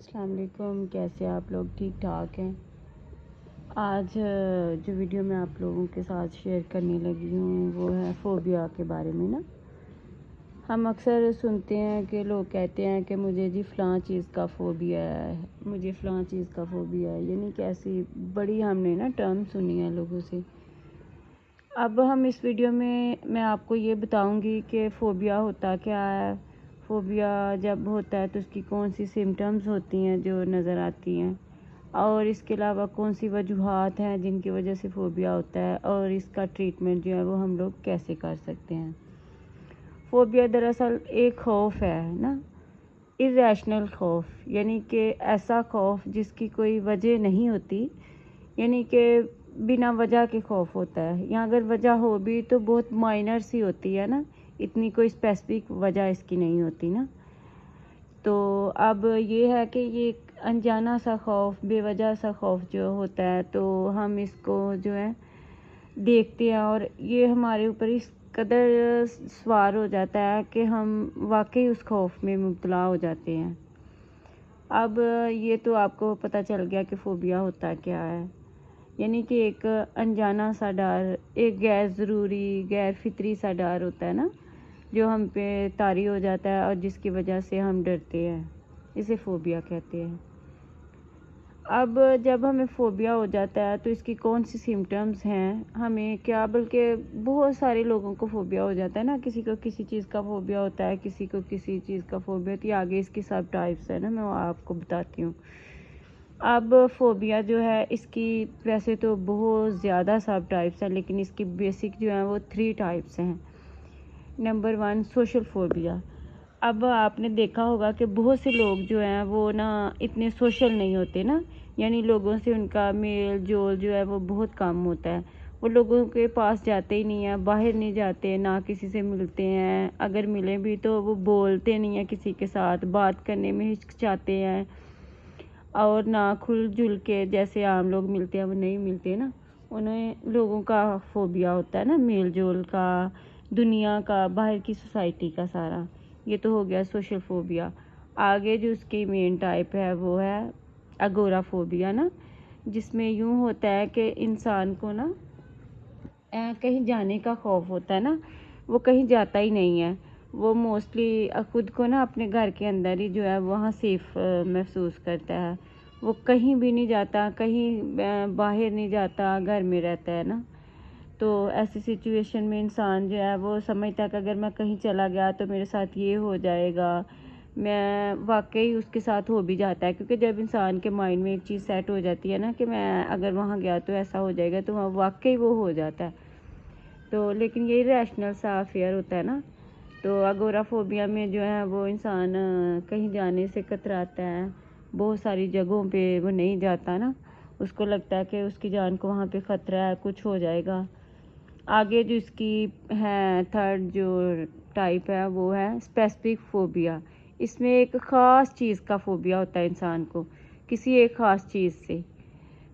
السلام علیکم، کیسے آپ لوگ؟ ٹھیک ٹھاک ہیں؟ آج جو ویڈیو میں آپ لوگوں کے ساتھ شیئر کرنے لگی ہوں وہ ہے فوبیا کے بارے میں نا۔ ہم اکثر سنتے ہیں کہ لوگ کہتے ہیں کہ مجھے جی فلاں چیز کا فوبیا ہے، مجھے فلاں چیز کا فوبیا ہے، یعنی کیسی بڑی ہم نے نا ٹرم سنی ہے لوگوں سے۔ اب ہم اس ویڈیو میں آپ کو یہ بتاؤں گی کہ فوبیا ہوتا کیا ہے، فوبیا جب ہوتا ہے تو اس کی کون سی سمٹمز ہوتی ہیں جو نظر آتی ہیں، اور اس کے علاوہ کون سی وجوہات ہیں جن کی وجہ سے فوبیا ہوتا ہے، اور اس کا ٹریٹمنٹ جو ہے وہ ہم لوگ کیسے کر سکتے ہیں۔ فوبیا دراصل ایک خوف ہے نا، irrational خوف، یعنی کہ ایسا خوف جس کی کوئی وجہ نہیں ہوتی، یعنی کہ بنا وجہ کے خوف ہوتا ہے، یا اگر وجہ ہو بھی تو بہت مائنر سی ہوتی ہے نا، اتنی کوئی اسپیسیفک وجہ اس کی نہیں ہوتی نا۔ تو اب یہ ہے کہ یہ ایک انجانا سا خوف، بے وجہ سا خوف جو ہوتا ہے، تو ہم اس کو جو ہے دیکھتے ہیں اور یہ ہمارے اوپر اس قدر سوار ہو جاتا ہے کہ ہم واقعی اس خوف میں مبتلا ہو جاتے ہیں۔ اب یہ تو آپ کو پتہ چل گیا کہ فوبیا ہوتا کیا ہے، یعنی کہ ایک انجانا سا ڈر، ایک غیر ضروری غیر فطری سا ڈر ہوتا ہے نا، جو ہم پہ طاری ہو جاتا ہے اور جس کی وجہ سے ہم ڈرتے ہیں، اسے فوبیا کہتے ہیں۔ اب جب ہمیں فوبیا ہو جاتا ہے تو اس کی کون سی سمٹمز ہیں ہمیں کیا، بلکہ بہت سارے لوگوں کو فوبیا ہو جاتا ہے نا، کسی کو کسی چیز کا فوبیا ہوتا ہے، کسی کو کسی چیز کا فوبیا ہوتی ہے، آگے اس کی سب ٹائپس ہیں نا، میں آپ کو بتاتی ہوں۔ اب فوبیا جو ہے اس کی ویسے تو بہت زیادہ سب ٹائپس ہیں، لیکن اس کی بیسک جو ہیں وہ 3 ٹائپس ہیں۔ Number 1 social phobia. اب آپ نے دیکھا ہوگا کہ بہت سے لوگ جو ہیں وہ نا اتنے سوشل نہیں ہوتے نا، یعنی لوگوں سے ان کا میل جول جو ہے وہ بہت کم ہوتا ہے، وہ لوگوں کے پاس جاتے ہی نہیں ہیں، باہر نہیں جاتے، نہ کسی سے ملتے ہیں، اگر ملیں بھی تو وہ بولتے نہیں ہیں کسی کے ساتھ، بات کرنے میں ہچکچاتے ہیں، اور نہ کھل جل کے جیسے عام لوگ ملتے ہیں وہ نہیں ملتے نا، انہیں لوگوں کا فوبیا ہوتا ہے نا، میل جول کا، دنیا کا، باہر کی سوسائٹی کا سارا۔ یہ تو ہو گیا سوشل فوبیا۔ آگے جو اس کی مین ٹائپ ہے وہ ہے اگورا فوبیا نا، جس میں یوں ہوتا ہے کہ انسان کو نا کہیں جانے کا خوف ہوتا ہے نا، وہ کہیں جاتا ہی نہیں ہے، وہ موسٹلی خود کو نا اپنے گھر کے اندر ہی جو ہے وہاں سیف محسوس کرتا ہے، وہ کہیں بھی نہیں جاتا، کہیں باہر نہیں جاتا، گھر میں رہتا ہے نا۔ تو ایسی سچویشن میں انسان جو ہے وہ سمجھتا ہے کہ اگر میں کہیں چلا گیا تو میرے ساتھ یہ ہو جائے گا، میں واقعی اس کے ساتھ ہو بھی جاتا ہے، کیونکہ جب انسان کے مائنڈ میں ایک چیز سیٹ ہو جاتی ہے نا کہ میں اگر وہاں گیا تو ایسا ہو جائے گا، تو وہاں واقعی وہ ہو جاتا ہے۔ تو لیکن یہ ریشنل سا افیئر ہوتا ہے نا، تو اگورا فوبیا میں جو ہے وہ انسان کہیں جانے سے کتراتا ہے، بہت ساری جگہوں پہ وہ نہیں جاتا نا، اس کو لگتا ہے کہ اس کی جان کو وہاں پہ خطرہ ہے، کچھ ہو جائے گا۔ آگے جو اس کی ہے 3rd جو ٹائپ ہے وہ ہے اسپیسیفک فوبیا۔ اس میں ایک خاص چیز کا فوبیا ہوتا ہے انسان کو، کسی ایک خاص چیز سے۔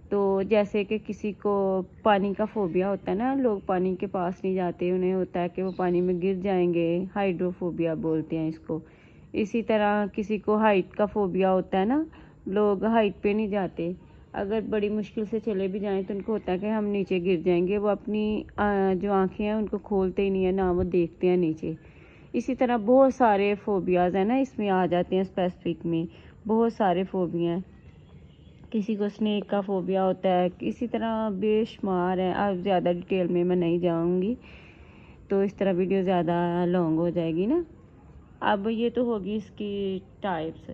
تو جیسے کہ کسی کو پانی کا فوبیا ہوتا ہے نا، لوگ پانی کے پاس نہیں جاتے، انہیں ہوتا ہے کہ وہ پانی میں گر جائیں گے، ہائیڈروفوبیا بولتے ہیں اس کو۔ اسی طرح کسی کو ہائٹ کا فوبیا ہوتا ہے نا، لوگ ہائٹ پہ نہیں جاتے، اگر بڑی مشکل سے چلے بھی جائیں تو ان کو ہوتا ہے کہ ہم نیچے گر جائیں گے، وہ اپنی جو آنکھیں ہیں ان کو کھولتے ہی نہیں ہیں، نہ وہ دیکھتے ہیں نیچے۔ اسی طرح بہت سارے فوبیاز ہیں نا، اس میں آ جاتے ہیں اسپیسیفک میں، بہت سارے فوبیا ہیں۔ کسی کو سنیک کا فوبیا ہوتا ہے، اسی طرح بے شمار ہیں، اب زیادہ ڈیٹیل میں نہیں جاؤں گی تو اس طرح ویڈیو زیادہ لانگ ہو جائے گی نا۔ اب یہ تو ہوگی اس کی ٹائپس۔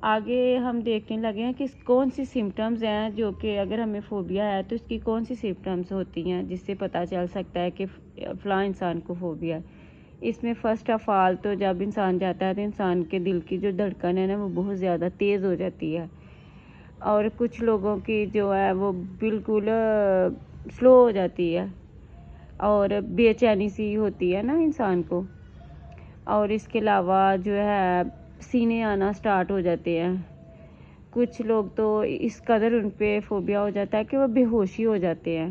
آگے ہم دیکھنے لگے ہیں کہ کون سی سمٹمز ہیں جو کہ اگر ہمیں فوبیا ہے تو اس کی کون سی سمٹمز ہوتی ہیں جس سے پتہ چل سکتا ہے کہ فلاں انسان کو فوبیا ہے۔ اس میں فرسٹ آف آل تو جب انسان جاتا ہے تو انسان کے دل کی جو دھڑکن ہے نا وہ بہت زیادہ تیز ہو جاتی ہے، اور کچھ لوگوں کی جو ہے وہ بالکل سلو ہو جاتی ہے، اور بے چینی سی ہوتی ہے نا انسان کو، اور اس کے علاوہ جو ہے سینے آنا سٹارٹ ہو جاتے ہیں۔ کچھ لوگ تو اس قدر ان پہ فوبیا ہو جاتا ہے کہ وہ بے ہوشی ہو جاتے ہیں۔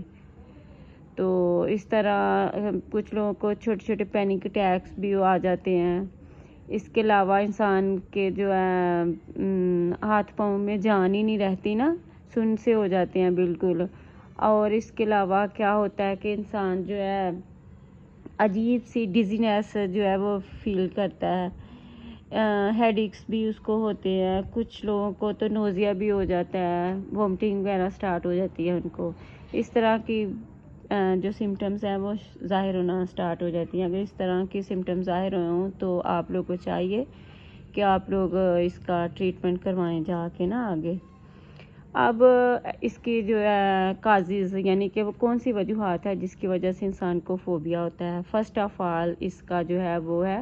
تو اس طرح کچھ لوگوں کو چھوٹے چھوٹے پینک اٹیکس بھی آ جاتے ہیں۔ اس کے علاوہ انسان کے جو ہے ہاتھ پاؤں میں جان ہی نہیں رہتی نا، سن سے ہو جاتے ہیں بالکل. اور اس کے علاوہ کیا ہوتا ہے کہ انسان جو ہے عجیب سی ڈیزینیس جو ہے وہ فیل کرتا ہے. ہیڈ ایکس بھی اس کو ہوتے ہیں، کچھ لوگوں کو تو نوزیا بھی ہو جاتا ہے، وومٹنگ وغیرہ سٹارٹ ہو جاتی ہے ان کو. اس طرح کی جو سمٹمز ہیں وہ ظاہر ہونا سٹارٹ ہو جاتی ہیں. اگر اس طرح کی سمٹمز ظاہر ہوں تو آپ لوگ کو چاہیے کہ آپ لوگ اس کا ٹریٹمنٹ کروائیں جا کے نا آگے. اب اس کی جو ہے کازز یعنی کہ وہ کون سی وجوہات ہے جس کی وجہ سے انسان کو فوبیا ہوتا ہے. فرسٹ آف آل اس کا جو ہے وہ ہے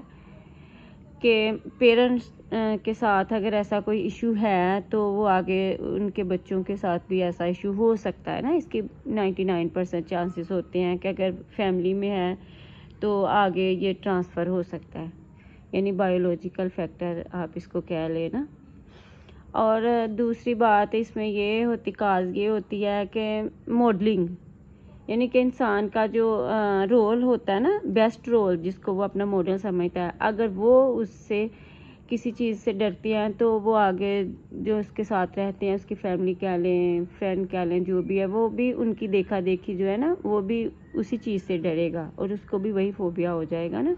کہ پیرنٹس کے ساتھ اگر ایسا کوئی ایشو ہے تو وہ آگے ان کے بچوں کے ساتھ بھی ایسا ایشو ہو سکتا ہے نا. اس کے 99% چانسز ہوتے ہیں کہ اگر فیملی میں ہے تو آگے یہ ٹرانسفر ہو سکتا ہے، یعنی بایولوجیکل فیکٹر آپ اس کو کہہ لیں نا. اور دوسری بات اس میں یہ ہوتی ہے کہ ماڈلنگ، یعنی کہ انسان کا جو رول ہوتا ہے نا، بیسٹ رول جس کو وہ اپنا ماڈل سمجھتا ہے، اگر وہ اس سے کسی چیز سے ڈرتی ہیں تو وہ آگے جو اس کے ساتھ رہتے ہیں، اس کی فیملی کہہ لیں، فرینڈ کہہ لیں، جو بھی ہے وہ بھی ان کی دیکھا دیکھی جو ہے نا وہ بھی اسی چیز سے ڈرے گا اور اس کو بھی وہی فوبیا ہو جائے گا نا.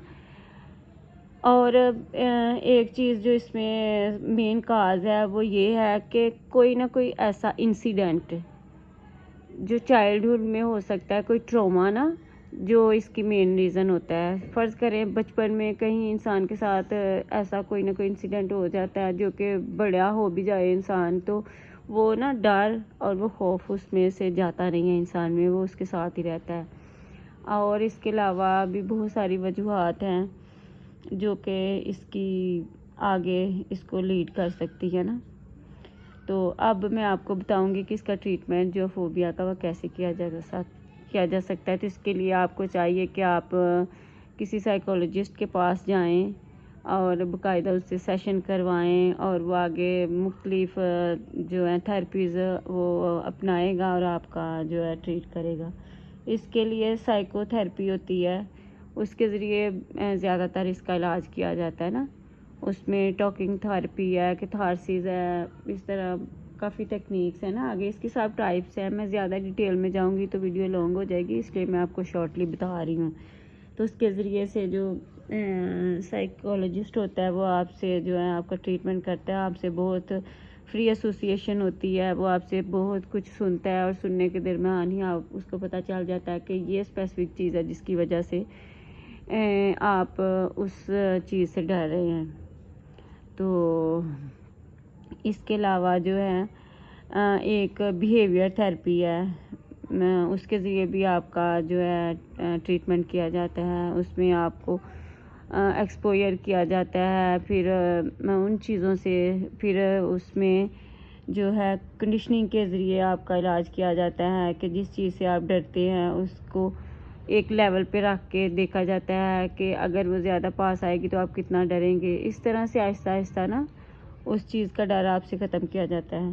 اور ایک چیز جو اس میں مین کاز ہے وہ یہ ہے کہ کوئی نہ کوئی ایسا انسیڈنٹ جو چائلڈہڈ میں ہو سکتا ہے، کوئی ٹراما نا، جو اس کی مین ریزن ہوتا ہے. فرض کریں بچپن میں کہیں انسان کے ساتھ ایسا کوئی نہ کوئی انسیڈنٹ ہو جاتا ہے جو کہ بڑا ہو بھی جائے انسان تو وہ نا ڈر اور وہ خوف اس میں سے جاتا نہیں ہے انسان میں، وہ اس کے ساتھ ہی رہتا ہے. اور اس کے علاوہ بھی بہت ساری وجوہات ہیں جو کہ اس کی آگے اس کو لیڈ کر سکتی ہے نا. تو اب میں آپ کو بتاؤں گی کہ اس کا ٹریٹمنٹ جو فوبیا کا وہ کیسے کیا جا سکتا ہے. تو اس کے لیے آپ کو چاہیے کہ آپ کسی سائیکولوجسٹ کے پاس جائیں اور باقاعدہ اس سے سیشن کروائیں اور وہ آگے مختلف جو ہے تھراپیز وہ اپنائے گا اور آپ کا جو ہے ٹریٹ کرے گا. اس کے لیے سائیکو تھراپی ہوتی ہے، اس کے ذریعے زیادہ تر اس کا علاج کیا جاتا ہے نا. اس میں ٹاکنگ تھراپی ہے، کیتھارسس ہے، اس طرح کافی ٹیکنیکس ہیں نا. آگے اس کی سب ٹائپس ہیں، میں زیادہ ڈیٹیل میں جاؤں گی تو ویڈیو لانگ ہو جائے گی، اس لیے میں آپ کو شارٹلی بتا رہی ہوں. تو اس کے ذریعے سے جو سائیکولوجسٹ ہوتا ہے وہ آپ سے جو ہے آپ کا ٹریٹمنٹ کرتا ہے، آپ سے بہت فری ایسوسیشن ہوتی ہے، وہ آپ سے بہت کچھ سنتا ہے اور سننے کے درمیان ہی آپ اس کو پتہ چل جاتا ہے کہ یہ اسپیسیفک چیز ہے جس کی وجہ سے آپ اس چیز سے ڈر رہے ہیں. تو اس کے علاوہ جو ہے ایک بیہیویئر تھراپی ہے، اس کے ذریعے بھی آپ کا جو ہے ٹریٹمنٹ کیا جاتا ہے. اس میں آپ کو ایکسپوئر کیا جاتا ہے، پھر ان چیزوں سے پھر اس میں جو ہے کنڈیشننگ کے ذریعے آپ کا علاج کیا جاتا ہے کہ جس چیز سے آپ ڈرتے ہیں اس کو ایک لیول پہ رکھ کے دیکھا جاتا ہے کہ اگر وہ زیادہ پاس آئے گی تو آپ کتنا ڈریں گے. اس طرح سے آہستہ آہستہ نا اس چیز کا ڈر آپ سے ختم کیا جاتا ہے.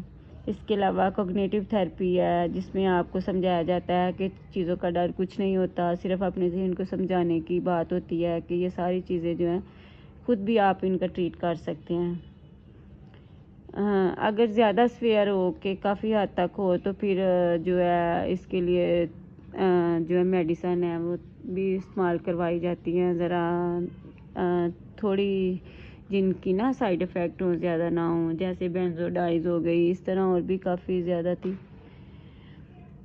اس کے علاوہ کوگنیٹیو تھراپی ہے جس میں آپ کو سمجھایا جاتا ہے کہ چیزوں کا ڈر کچھ نہیں ہوتا، صرف اپنے ذہن کو سمجھانے کی بات ہوتی ہے کہ یہ ساری چیزیں جو ہیں خود بھی آپ ان کا ٹریٹ کر سکتے ہیں. اگر زیادہ سویئر ہو کہ کافی حد تک ہو تو پھر جو ہے اس کے لیے جو ہے میڈیسن ہے وہ بھی استعمال کروائی جاتی ہیں، ذرا تھوڑی جن کی نا سائیڈ افیکٹ ہوں زیادہ نہ ہوں، جیسے بینزوڈائز ہو گئی، اس طرح اور بھی کافی زیادہ تھی.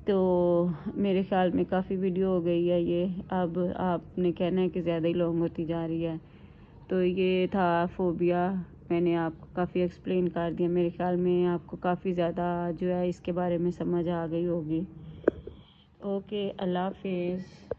تو میرے خیال میں کافی ویڈیو ہو گئی ہے یہ، اب آپ نے کہنا ہے کہ زیادہ ہی لانگ ہوتی جا رہی ہے. تو یہ تھا فوبیا، میں نے آپ کو کافی ایکسپلین کر دیا. میرے خیال میں آپ کو کافی زیادہ جو ہے اس کے بارے میں سمجھ آ گئی ہوگی. اوکے، اللہ حافظ.